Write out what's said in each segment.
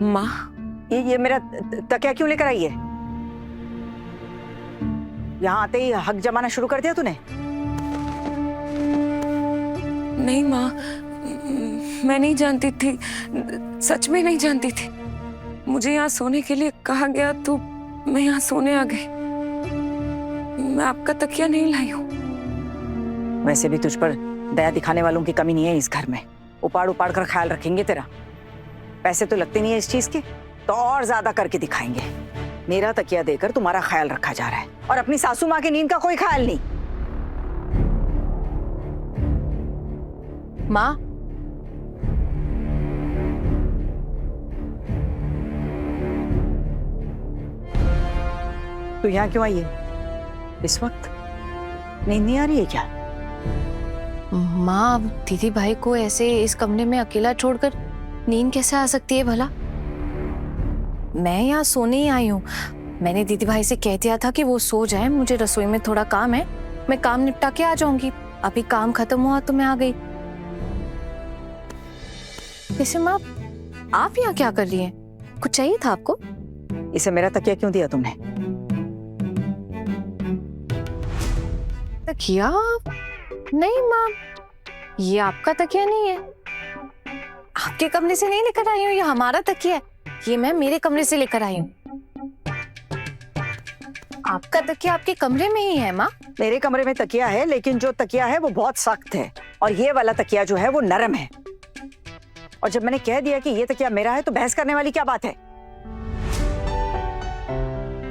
माँ, ये मेरा तकिया क्यों लेकर आई है? यहाँ आते ही हक जमाना शुरू कर दिया तूने? नहीं माँ, मैं नहीं जानती थी, सच में नहीं जानती थी। मुझे यहाँ सोने के लिए कहा गया तो मैं यहाँ सोने आ गई। मैं आपका तकिया नहीं लाई हूँ। वैसे भी तुझ पर दया दिखाने वालों की कमी नहीं है इस घर में। उपाड़ उपाड़ कर ख्याल रखेंगे तेरा। पैसे तो लगते नहीं है इस चीज के, तो और ज्यादा करके दिखाएंगे। मेरा तकिया देकर तुम्हारा ख्याल रखा जा रहा है और अपनी सासू माँ की नींद का कोई ख्याल नहीं। माँ, तो यहाँ क्यों आई है इस वक्त? नींद नहीं आ रही है क्या? माँ, दीदी भाई को ऐसे इस कमरे में अकेला छोड़कर नींद कैसे आ सकती है भला? मैं यहाँ सोने ही आई हूँ। मैंने दीदी भाई से कह दिया था कि वो सो जाए, मुझे रसोई में थोड़ा काम है, मैं काम निपटा के आ जाऊंगी। अभी काम खत्म हुआ तो मैं आ गई। वैसे माँ, आप यहाँ क्या कर रही हैं? कुछ चाहिए था आपको? इसे मेरा तकिया क्यों दिया तुमने? तकिया? नहीं माँ, ये आपका तकिया नहीं है। आपके कमरे से नहीं लेकर आई हूँ, ये हमारा तकिया है। ये मैं मेरे कमरे से लेकर आई हूँ। आपका तकिया आपके कमरे में ही है माँ। मेरे कमरे में तकिया है, लेकिन जो तकिया है वो बहुत सख्त है और ये वाला तकिया जो है वो नरम है। और जब मैंने कह दिया कि ये तकिया मेरा है तो बहस करने वाली क्या बात है?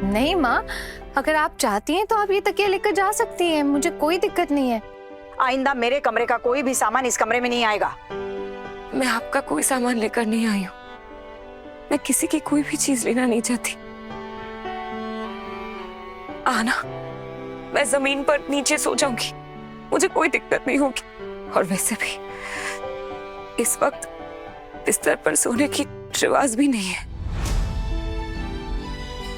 नहीं माँ, अगर आप चाहती हैं तो आप ये तकिया लेकर जा सकती हैं, मुझे कोई दिक्कत नहीं है। आइंदा मेरे कमरे का कोई भी सामान इस कमरे में नहीं आएगा। मैं आपका कोई सामान लेकर नहीं आई हूँ। मैं किसी की कोई भी चीज लेना नहीं चाहती। आना, मैं जमीन पर नीचे सो जाऊंगी, मुझे कोई दिक्कत नहीं होगी। और वैसे भी इस वक्त बिस्तर पर सोने की रिवाज भी नहीं है।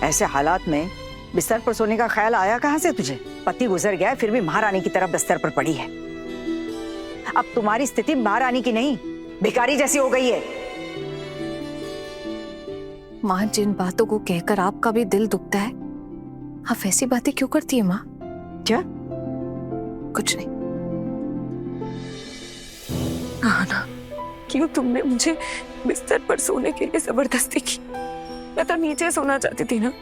ऐसे हालात में बिस्तर पर सोने का ख्याल आया कहाँ से तुझे? पति गुजर गया फिर भी महारानी की तरह बिस्तर पर पड़ी है। अब तुम्हारी स्थिति महारानी की नहीं, भिखारी जैसी हो गई है। माँ, जिन बातों को कहकर आपका भी दिल दुखता है, आप वैसी बातें क्यों करती है माँ? क्या? कुछ नहीं। आना, क्यों तुमने मुझे बिस्तर पर सोने के लिए जबरदस्ती की? मैं तो नीचे सोना चाहती थी ना।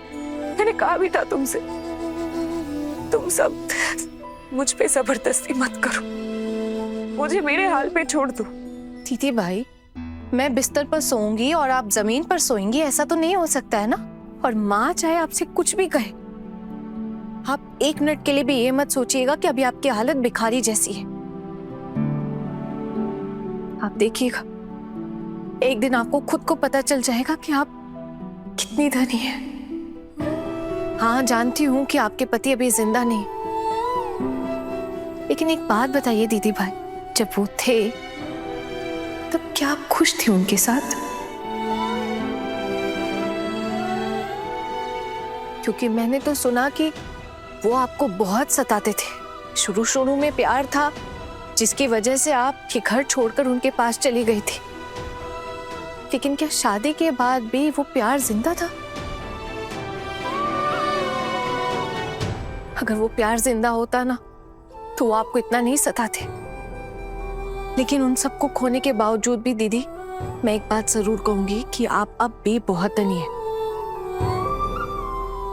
मैंने कहा भी था तुमसे, तुम सब मुझ पे जबरदस्ती मत करो, मुझे मेरे हाल पे छोड़ दो। दीदी भाई, मैं बिस्तर पर सोऊंगी और आप जमीन पर सोएंगी, ऐसा तो नहीं हो सकता है ना। और माँ चाहे आपसे कुछ भी कहे, आप एक मिनट के लिए भी ये मत सोचिएगा कि अभी आपकी हालत भिखारी जैसी है। आप देखिएगा, एक दिन आपको खुद को पता चल जाएगा कि आप कितनी धनी हैं। हाँ, जानती हूँ कि आपके पति अभी जिंदा नहीं, लेकिन एक बात बताइए दीदी भाई, जब वो थे तब क्या आप खुश थी उनके साथ? क्योंकि मैंने तो सुना कि वो आपको बहुत सताते थे। शुरू शुरू में प्यार था, जिसकी वजह से आप ये घर छोड़कर उनके पास चली गई थी। लेकिन क्या शादी के बाद भी वो प्यार जिंदा था? अगर वो प्यार जिंदा होता ना, तो वो आपको इतना नहीं सताते। लेकिन उन सबको खोने के बावजूद भी दीदी, मैं एक बात जरूर कहूंगी कि आप अब भी बहुत धनी हैं।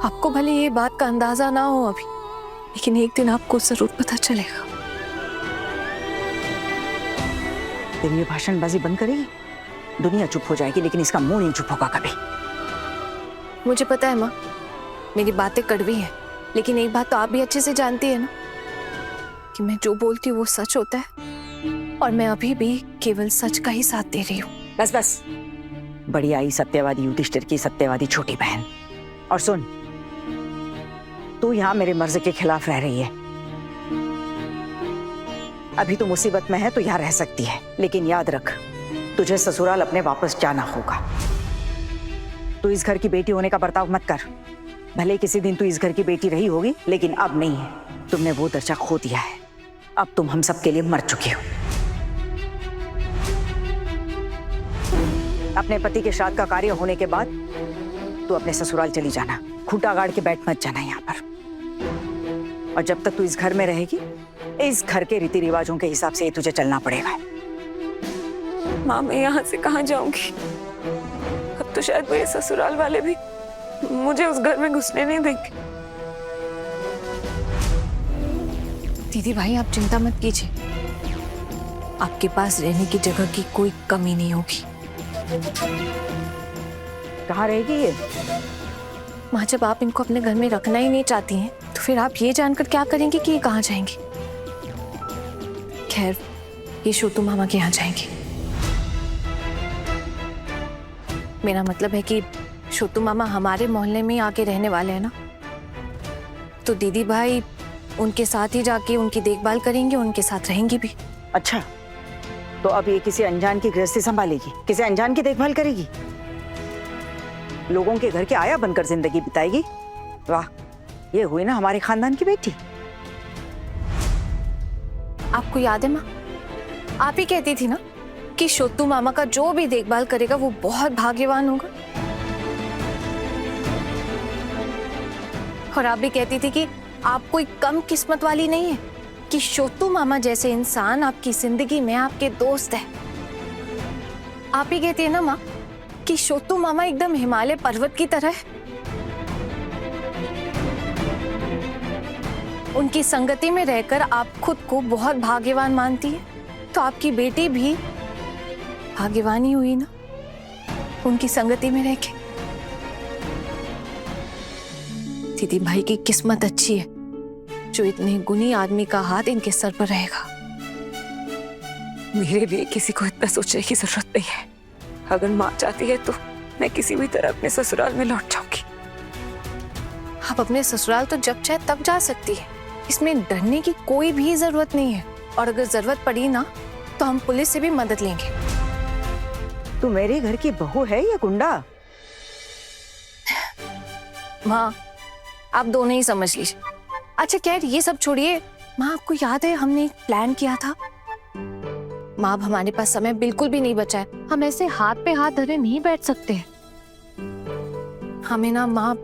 आपको भले ये बात का अंदाजा ना हो अभी, लेकिन एक दिन आपको जरूर पता चलेगा। तेरी ये भाषणबाजी बंद करेगी? दुनिया चुप हो जाएगी, लेकिन इसका मुंह नहीं चुप होगा कभी। मुझे पता है माँ, मेरी बातें कड़वी हैं, लेकिन एक बात तो आप भी अच्छे से जानती है ना, कि मैं जो बोलती हूँ वो सच होता है, और मैं अभी भी केवल सच का ही साथ दे रही हूँ। बस बस, बड़ी आई सत्यवादी युधिष्ठिर की सत्यवादी छोटी बहन। और सुन, तू यहाँ मेरे मर्जी के खिलाफ रह रही है। अभी तो मुसीबत में है तो यहाँ रह सकती है, लेकिन याद रख, तुझे ससुराल अपने वापस जाना होगा। तू इस घर की बेटी होने का बर्ताव मत कर। भले किसी दिन तू इस घर की बेटी रही होगी, लेकिन अब नहीं है। तुमने वो दर्जा खो दिया है। अब तुम हम सब के लिए मर चुकी हो। अपने पति के श्राद्ध का कार्य होने के बाद तू अपने ससुराल चली जाना। खूंटा गाड़ के बैठ मत जाना यहाँ पर। और जब तक तू इस घर में रहेगी, इस घर के रीति रिवाजों के हिसाब से तुझे चलना पड़ेगा। माँ, मैं यहाँ से कहाँ जाऊंगी? अब तो शायद मेरे ससुराल वाले भी मुझे उस घर में घुसने नहीं देंगे। दीदी भाई, आप चिंता मत कीजिए, आपके पास रहने की जगह की कोई कमी नहीं होगी। कहाँ रहेगी ये? माँ, जब आप इनको अपने घर में रखना ही नहीं चाहती हैं, तो फिर आप ये जानकर क्या करेंगी कि ये कहाँ जाएंगी? खैर, ये छोटू मामा के यहाँ जाएंगी। मेरा मतलब है कि छोटू मामा हमारे मोहल्ले में आके रहने वाले हैं ना, तो दीदी भाई उनके साथ ही जाके उनकी देखभाल करेंगे, उनके साथ रहेंगी भी। अच्छा, तो अब ये किसी अनजान की गृहस्थी संभालेगी, किसी अनजान की देखभाल करेगी, लोगों के घर के आया बनकर जिंदगी बिताएगी। वाह, ये हुई ना हमारे खानदान की बेटी। आपको याद है माँ, आप ही कहती थी ना कि छोटू मामा का जो भी देखभाल करेगा वो बहुत भाग्यवान होगा। और आप भी कहती थी कि आप कोई कम किस्मत वाली नहीं है, कि छोटू मामा जैसे इंसान आपकी जिंदगी में आपके दोस्त है। आप ही कहती है ना माँ कि छोटू मामा एकदम हिमालय पर्वत की तरह है। उनकी संगति में रहकर आप खुद को बहुत भाग्यवान मानती है, तो आपकी बेटी भी भाग्यवान ही हुई ना उनकी संगति में रह के। दीदी भाई की किस्मत अच्छी है जो इतने गुणी आदमी का हाथ इनके सर पर रहेगा। मेरे लिए किसी को इतना सोचने की जरूरत नहीं है। अगर माँ चाहती है तो मैं किसी भी तरह अपने ससुराल में लौट जाऊंगी। आप अपने ससुराल तो जब चाहे तब जा सकती है, इसमें डरने की कोई भी जरूरत नहीं है। और अगर जरूरत पड़ी ना तो हम पुलिस से भी मदद लेंगे। तू मेरे घर की बहू है या गुंडा? माँ, आप दोनों ही समझ लीजिए। अच्छा खैर, ये सब छोड़िए। माँ, आपको याद है हमने एक प्लान किया था? माँ, अब हमारे पास समय बिल्कुल भी नहीं बचा है। हम ऐसे हाथ पे हाथ धरे नहीं बैठ सकते। हमें ना माँ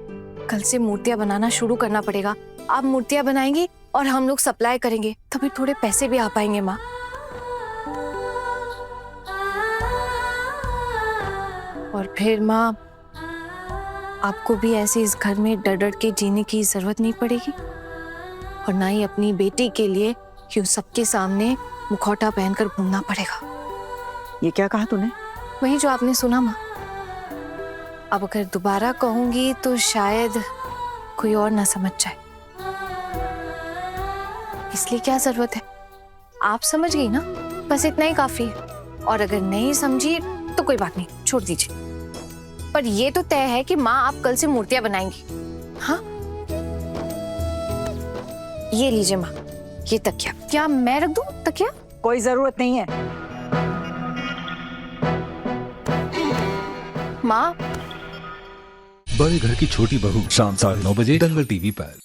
कल से मूर्तियां बनाना शुरू करना पड़ेगा। आप मूर्तियां बनाएंगी और हम लोग सप्लाई करेंगे, तभी थोड़े पैसे भी आ पाएंगे माँ। और फिर माँ, आपको भी ऐसे इस घर में डर डर के जीने की जरूरत नहीं पड़ेगी, और ना ही अपनी बेटी के लिए यूं सबके सामने मुखौटा पहनकर घूमना पड़ेगा। ये क्या कहा तूने? वही जो आपने सुना माँ। अब अगर दोबारा कहूंगी तो शायद कोई और ना समझ जाए, इसलिए क्या जरूरत है, आप समझ गई ना, बस इतना ही काफी है। और अगर नहीं समझी तो कोई बात नहीं, छोड़ दीजिए। पर ये तो तय है कि माँ आप कल से मूर्तियां बनाएंगी। हाँ, ये लीजिए माँ, ये तकिया। क्या मैं रख दूं तकिया? कोई जरूरत नहीं है। माँ, बड़े घर की छोटी बहू, शाम 9:30 बजे दंगल टीवी पर।